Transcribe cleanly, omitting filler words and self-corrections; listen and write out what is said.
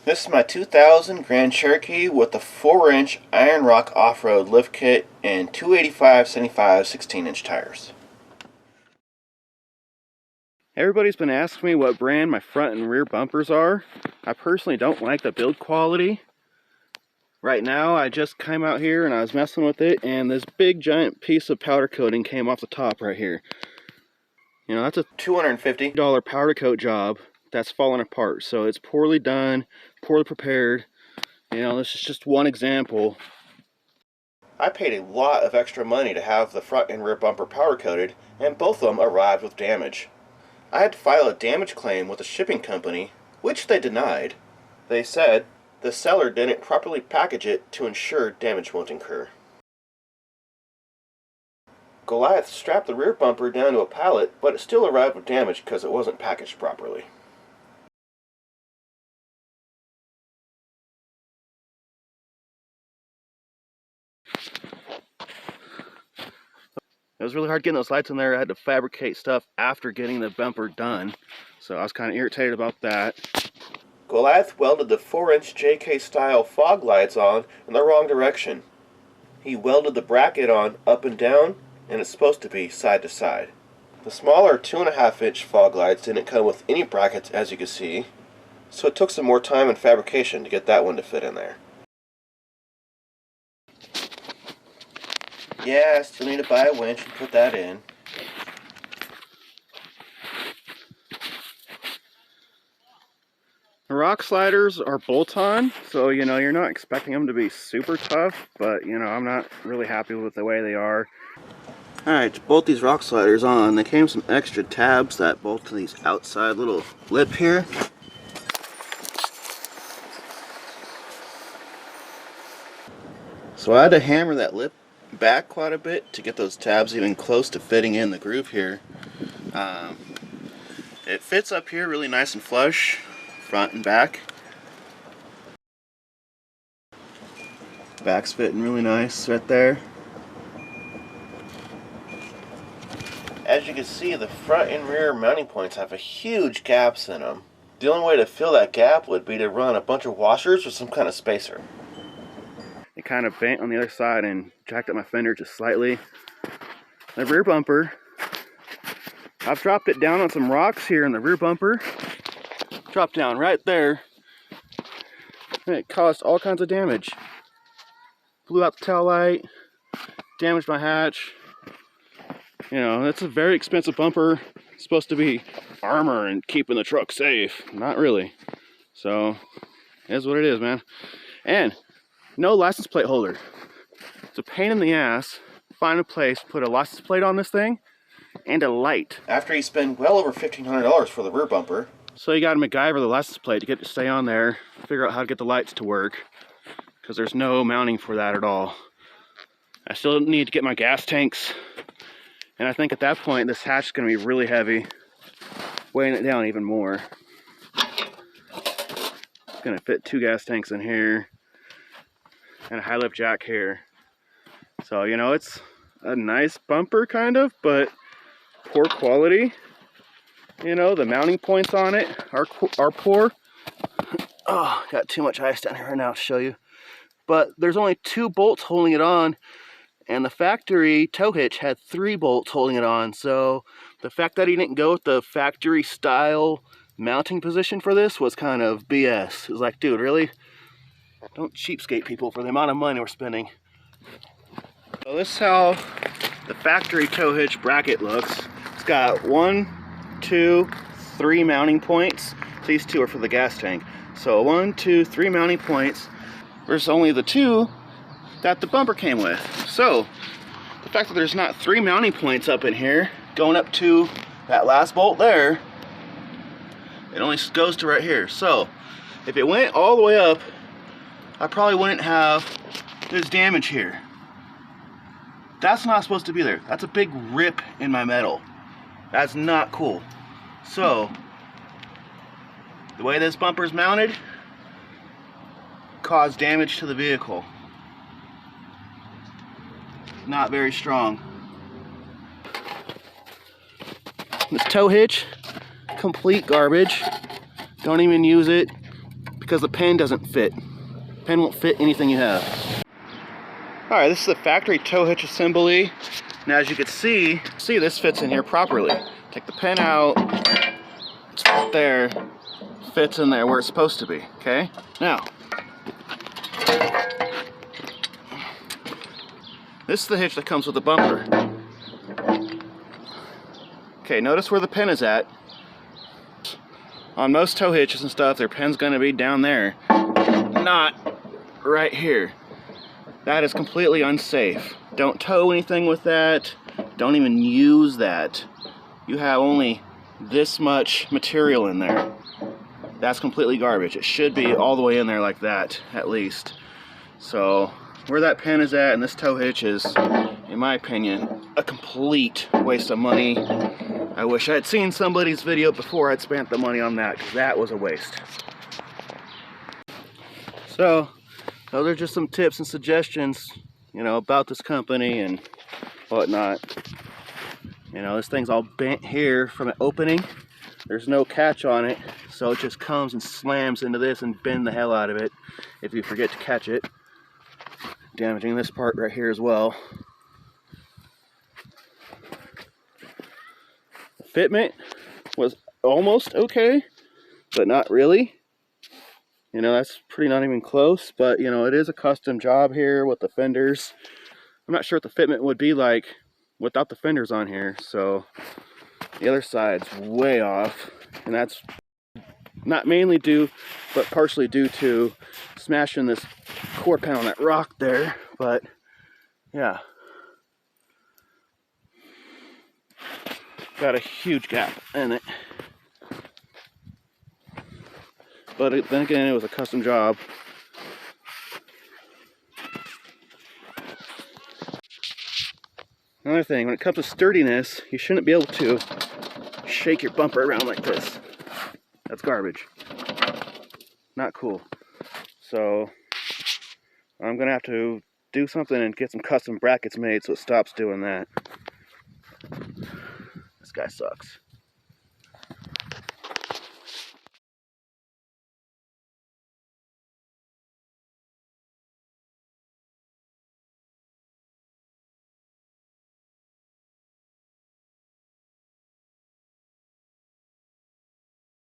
This is my 2000 Grand Cherokee with a 4-inch Iron Rock off-road lift kit and 285/75 16-inch tires. Everybody's been asking me what brand my front and rear bumpers are. I personally don't like the build quality. Right now I just came out here and I was messing with it, and this big giant piece of powder coating came off the top right here. You know, that's a $250 powder coat job that's fallen apart. So it's poorly done, poorly prepared. You know, this is just one example. I paid a lot of extra money to have the front and rear bumper powder coated, and both of them arrived with damage. I had to file a damage claim with the shipping company, which they denied. They said the seller didn't properly package it to ensure damage won't incur. Goliath strapped the rear bumper down to a pallet, but it still arrived with damage because it wasn't packaged properly. It was really hard getting those lights in there. I had to fabricate stuff after getting the bumper done, so I was kind of irritated about that. Goliath welded the 4-inch JK style fog lights on in the wrong direction. He welded the bracket on up and down, and it's supposed to be side to side. The smaller 2.5-inch fog lights didn't come with any brackets, as you can see, so it took some more time and fabrication to get that one to fit in there. Yeah, I still need to buy a winch and put that in. The rock sliders are bolt-on, so you know, you're not expecting them to be super tough, but you know, I'm not really happy with the way they are. Alright, to bolt these rock sliders on, they came with some extra tabs that bolt to these outside little lip here. So I had to hammer that lip back quite a bit to get those tabs even close to fitting in the groove here. It fits up here really nice and flush, front and back. Back's fitting really nice right there. As you can see, the front and rear mounting points have a huge gaps in them. The only way to fill that gap would be to run a bunch of washers or some kind of spacer. It kind of bent on the other side and jacked up my fender just slightly. The rear bumper, I've dropped it down on some rocks here in the rear bumper. Dropped down right there, and it caused all kinds of damage. Blew out the tail light, damaged my hatch. You know, it's a very expensive bumper. It's supposed to be armor and keeping the truck safe. Not really. So, it is what it is, man. And no license plate holder. It's a pain in the ass. Find a place, put a license plate on this thing, and a light. After you spend well over $1,500 for the rear bumper. So you gotta MacGyver the license plate to get it to stay on there, figure out how to get the lights to work, because there's no mounting for that at all. I still need to get my gas tanks, and I think at that point this hatch is gonna be really heavy, weighing it down even more. It's gonna fit 2 gas tanks in here, and a high lift jack here. So, you know, it's a nice bumper kind of, but poor quality. You know, the mounting points on it are poor. Oh, got too much ice down here right now to show you. But there's only 2 bolts holding it on, and the factory tow hitch had 3 bolts holding it on. So the fact that he didn't go with the factory style mounting position for this was kind of BS. It was like, dude, really? Don't cheapskate people for the amount of money we're spending. So this is how the factory tow hitch bracket looks. It's got 1, 2, 3 mounting points. These 2 are for the gas tank. So 1, 2, 3 mounting points versus only the 2 that the bumper came with. So the fact that there's not 3 mounting points up in here going up to that last bolt there, it only goes to right here. So if it went all the way up, I probably wouldn't have this damage here. That's not supposed to be there. That's a big rip in my metal. That's not cool. So, the way this bumper is mounted caused damage to the vehicle. Not very strong. This tow hitch, complete garbage. Don't even use it. because the pin doesn't fit. Pin won't fit anything you have. Alright, this is the factory tow hitch assembly. Now as you can see this fits in here properly. Take the pin out, it's right there, fits in there where it's supposed to be, okay? Now, this is the hitch that comes with the bumper. Okay, notice where the pin is at. On most tow hitches and stuff, their pin's gonna be down there, not right here. That is completely unsafe. Don't tow anything with that. Don't even use that. You have only this much material in there. That's completely garbage. It should be all the way in there like that, at least. So, where that pin is at and this tow hitch is, in my opinion, a complete waste of money. I wish I had seen somebody's video before I'd spent the money on that, because that was a waste. So, those are just some tips and suggestions, you know, about this company and whatnot. You know, this thing's all bent here from an opening. There's no catch on it, so it just comes and slams into this and bend the hell out of it if you forget to catch it. Damaging this part right here as well. The fitment was almost okay, but not really. You know, that's pretty not even close, but you know, it is a custom job here with the fenders. I'm not sure what the fitment would be like without the fenders on here, so the other side's way off, and that's not mainly due, but partially due to smashing this quarter pound on that rock there, but yeah. Got a huge gap in it. But then again, it was a custom job. Another thing, when it comes to sturdiness, you shouldn't be able to shake your bumper around like this. That's garbage. Not cool. So, I'm gonna have to do something and get some custom brackets made so it stops doing that. This guy sucks.